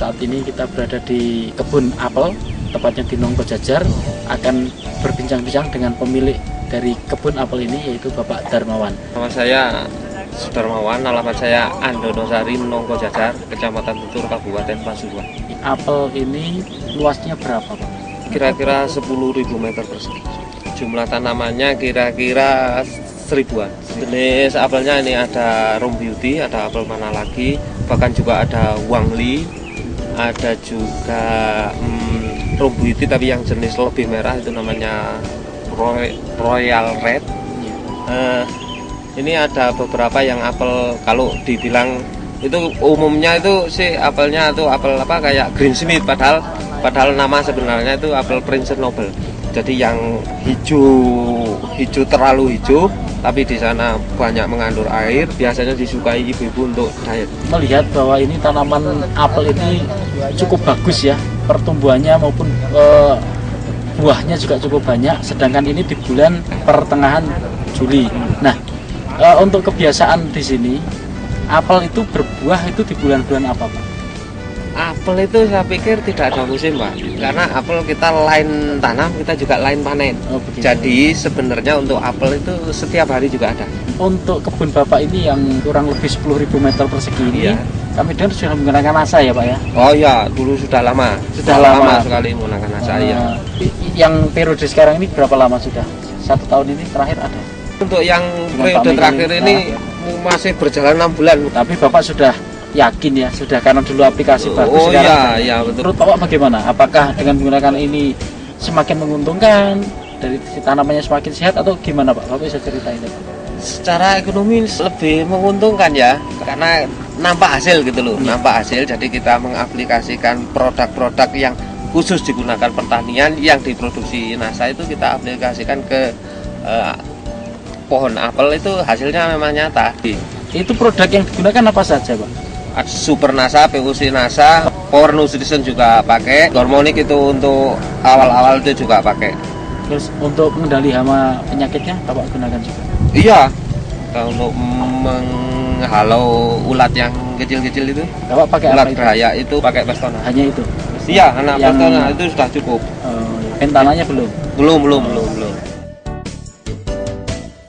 Saat ini kita berada di kebun apel, tepatnya di Nongko Jajar, akan berbincang-bincang dengan pemilik dari kebun apel ini, yaitu Bapak Darmawan. Nama saya Sudarmawan, alamat saya Andonosari, Nongko Jajar, Kecamatan Tutur, Kabupaten Pasuruan. Apel ini luasnya berapa, Pak? Kira-kira 10.000 meter persegi. Jumlah tanamannya kira-kira 1000-an. Jenis apelnya ini ada Rom Beauty, ada apel mana lagi, bahkan juga ada Wangli, ada juga Rom Beauty tapi yang jenis lebih merah, itu namanya Royal Red. Ini ada beberapa yang apel, kalau dibilang itu umumnya itu sih apelnya itu apel apa kayak Green Smith, padahal nama sebenarnya itu apel Prince Noble. Jadi yang hijau terlalu hijau, tapi di sana banyak mengandung air, biasanya disukai ibu-ibu untuk diet. Melihat bahwa ini tanaman apel ini cukup bagus ya, pertumbuhannya maupun buahnya juga cukup banyak, sedangkan ini di bulan pertengahan Juli. Nah, untuk kebiasaan di sini, apel itu berbuah itu di bulan-bulan apa, Pak? Apel itu saya pikir tidak ada musim, Pak, karena apel kita lain tanam, kita juga lain panen. Jadi sebenarnya untuk apel itu setiap hari juga ada. Untuk kebun Bapak ini yang kurang lebih 10.000 meter persegi ini, iya, kami dengar sudah menggunakan asa ya, Pak ya? Oh ya, dulu sudah lama sekali menggunakan asa. Yang periode sekarang ini berapa lama sudah? 1 tahun ini terakhir ada? Untuk yang periode terakhir ini masih berjalan 6 bulan. Tapi Bapak sudah yakin ya, sudah, karena dulu aplikasi bagus sekarang. Iya, betul. Menurut Bapak bagaimana? Apakah dengan menggunakan ini semakin menguntungkan, dari tanamannya semakin sehat, atau gimana, Pak? Bapak bisa ceritain ya, Pak? Secara ekonomi lebih menguntungkan ya, karena nampak hasil gitu loh, nampak hasil. Jadi kita mengaplikasikan produk-produk yang khusus digunakan pertanian yang diproduksi NASA, itu kita aplikasikan ke pohon apel, itu hasilnya memang nyata. Itu produk yang digunakan apa saja, Pak? Super NASA, PUC NASA, Power Nutrition juga pakai, Hormonik itu untuk awal-awal itu juga pakai. Terus untuk mengendali hama penyakitnya Bapak gunakan juga? Iya, untuk menghalau ulat yang kecil-kecil itu, Bapak pakai ulat apa itu? beraya itu pakai Pestona. Hanya itu? Iya, anak Pestona itu sudah cukup. Pentananya belum? Belum.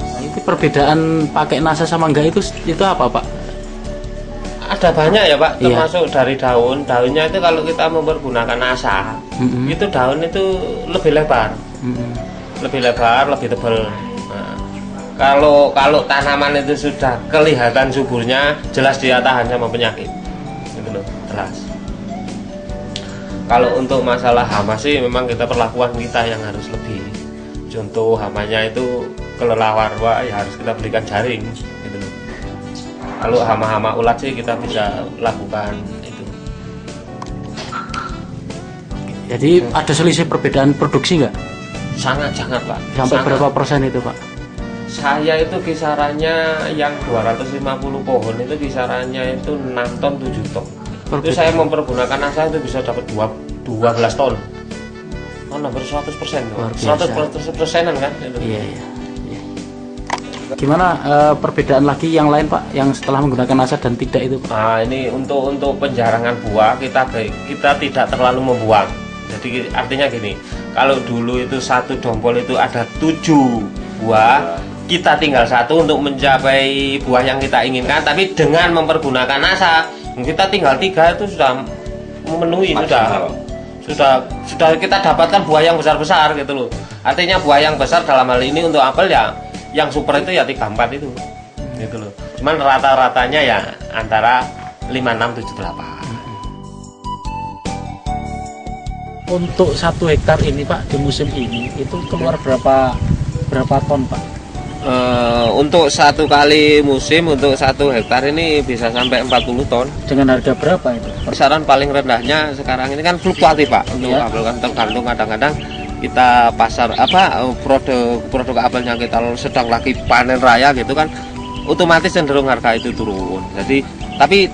Nah, itu perbedaan pakai NASA sama enggak itu apa, Pak? Ada banyak ya, Pak, Iya. termasuk dari daunnya itu. Kalau kita mempergunakan NASA, itu daun itu lebih lebar, lebih tebal. Nah, kalau tanaman itu sudah kelihatan suburnya, jelas dia tahan sama penyakit, gitu loh, jelas. Kalau untuk masalah hama sih memang kita perlakuan kita yang harus lebih. Contoh hamanya itu kelelawar, ya harus kita belikan jaring, gitu loh. Kalau hama-hama ulat sih kita bisa lakukan itu. Jadi ada selisih perbedaan produksi nggak? Sangat, Pak. Sampai berapa persen itu, Pak? Saya itu kisarannya yang 250 pohon itu kisarannya itu 6 ton 7 ton. Itu saya mempergunakan NASA itu bisa dapat 12 ton. Oh, hampir 100%. 100%-an kan itu. Iya. Gimana perbedaan lagi yang lain, Pak, yang setelah menggunakan NASA dan tidak itu, Pak? Nah, ini untuk penjarangan buah kita tidak terlalu membuang. Jadi artinya gini, kalau dulu itu satu dompol itu ada 7 buah, kita tinggal 1 untuk mencapai buah yang kita inginkan. Tapi dengan mempergunakan NASA, kita tinggal 3 itu sudah memenuhi, sudah kita dapatkan buah yang besar-besar gitu loh. Artinya buah yang besar dalam hal ini untuk apel ya, yang super itu ya 3-4 itu, gitu loh. Cuman rata-ratanya ya antara 5, 6, 7, 8. Untuk 1 hektar ini, Pak, di musim ini itu keluar berapa ton, Pak? Untuk 1 kali musim, untuk 1 hektar ini bisa sampai 40 ton. Dengan harga berapa itu? Kisaran paling rendahnya sekarang ini kan fluktuatif, Pak. Untuk apel kan tergantung, kadang-kadang kita pasar produk apelnya kita sedang lagi panen raya gitu kan, otomatis cenderung harga itu turun. Jadi tapi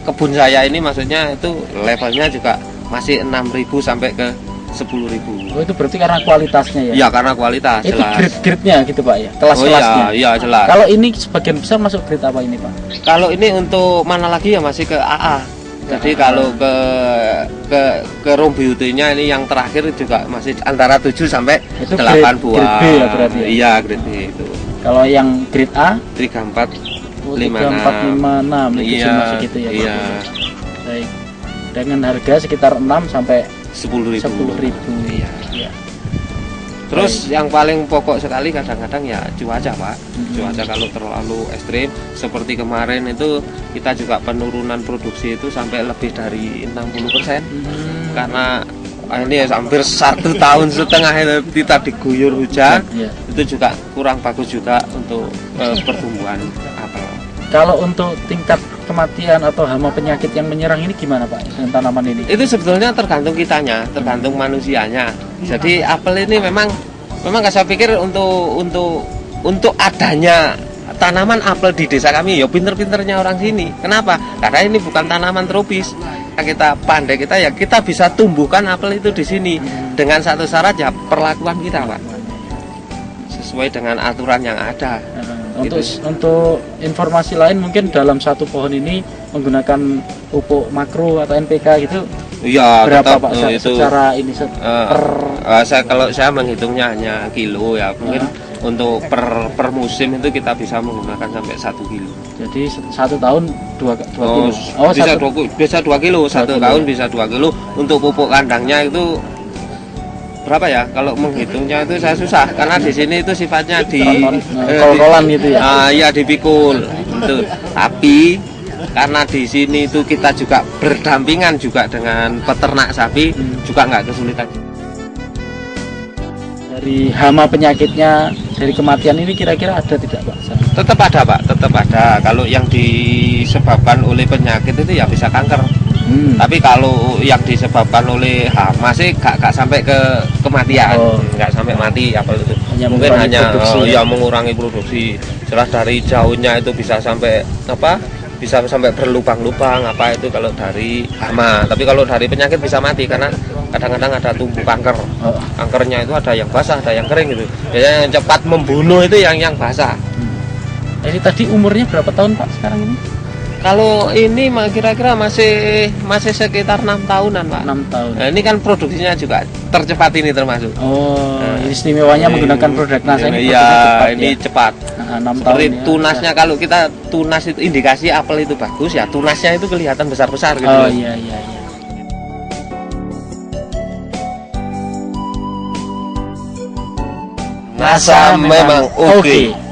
kebun saya ini maksudnya itu levelnya juga masih 6.000 sampai ke 10.000. Oh, itu berarti karena kualitasnya ya? Iya, karena kualitas. Itu jelas. grade-nya gitu, Pak ya? Kelas-kelasnya? Iya, jelas. Kalau ini sebagian besar masuk grade apa ini, Pak? Kalau ini untuk mana lagi ya masih ke AA. Jadi kalau ke room beauty-nya ini yang terakhir juga masih antara 7 sampai Itu 8 grade buah. B ya berarti ya? Iya, grade B itu. Kalau yang grade A 34 3456 itu Iya, cuma segitu ya Pak? iya. Baik. Dengan harga sekitar 6 sampai 10.000. 10.000. Iya. Iya. Terus yang paling pokok sekali kadang-kadang ya cuaca, Pak. Mhm. Cuaca kalau terlalu ekstrim seperti kemarin itu kita juga penurunan produksi itu sampai lebih dari 60%. Karena ini hampir 1,5 tahun itu kita diguyur hujan. Iya. Itu juga kurang bagus juga untuk pertumbuhan apel. Kalau untuk tingkat kematian atau hama penyakit yang menyerang ini gimana Pak dengan tanaman ini? Itu sebetulnya tergantung kitanya, tergantung manusianya. Jadi apel ini memang saya pikir untuk adanya tanaman apel di desa kami ya pinter-pinternya orang sini. Kenapa? Karena ini bukan tanaman tropis. Kita pandai kita bisa tumbuhkan apel itu di sini dengan satu syarat ya perlakuan kita, Pak. Sesuai dengan aturan yang ada. Untuk informasi lain mungkin dalam satu pohon ini menggunakan pupuk makro atau NPK gitu Iya, berapa tetap, Pak itu secara ini kalau saya menghitungnya hanya kilo ya mungkin untuk per musim itu kita bisa menggunakan sampai 1 kilo. jadi 1 tahun 2 kilo. Bisa 2 kilo, 1 tahun bisa 2 kilo. Untuk pupuk kandangnya itu berapa ya? Kalau menghitungnya itu saya susah karena di sini itu sifatnya kol-kolan gitu ya. Iya dipikul. Itu. Tapi karena di sini itu kita juga berdampingan juga dengan peternak sapi juga nggak kesulitan. Dari hama penyakitnya, dari kematian ini kira-kira ada tidak Pak? Tetap ada, Pak, tetap ada. Kalau yang disebabkan oleh penyakit itu ya bisa kanker. Tapi kalau yang disebabkan oleh hama sih gak sampai ke kematian, nggak sampai mati apa itu. Mungkin hanya mengurangi produksi. Jelas dari daunnya itu bisa sampai bisa sampai berlubang-lubang apa itu kalau dari hama. Tapi kalau dari penyakit bisa mati karena kadang-kadang ada tumbuh kanker. Kankernya itu ada yang basah, ada yang kering gitu. Biasanya yang cepat membunuh itu yang basah. Jadi tadi umurnya berapa tahun Pak sekarang ini? Kalau ini kira-kira masih sekitar 6 tahunan, Pak. 6 tahun. Nah, ini kan produksinya juga tercepat ini termasuk. Istimewanya menggunakan produk NASA ini cepat. Ini cepat. 6 Seperti tahun tunasnya kalau kita tunas itu indikasi apel itu bagus ya, tunasnya itu kelihatan besar-besar gitu. Oh iya. NASA memang oke.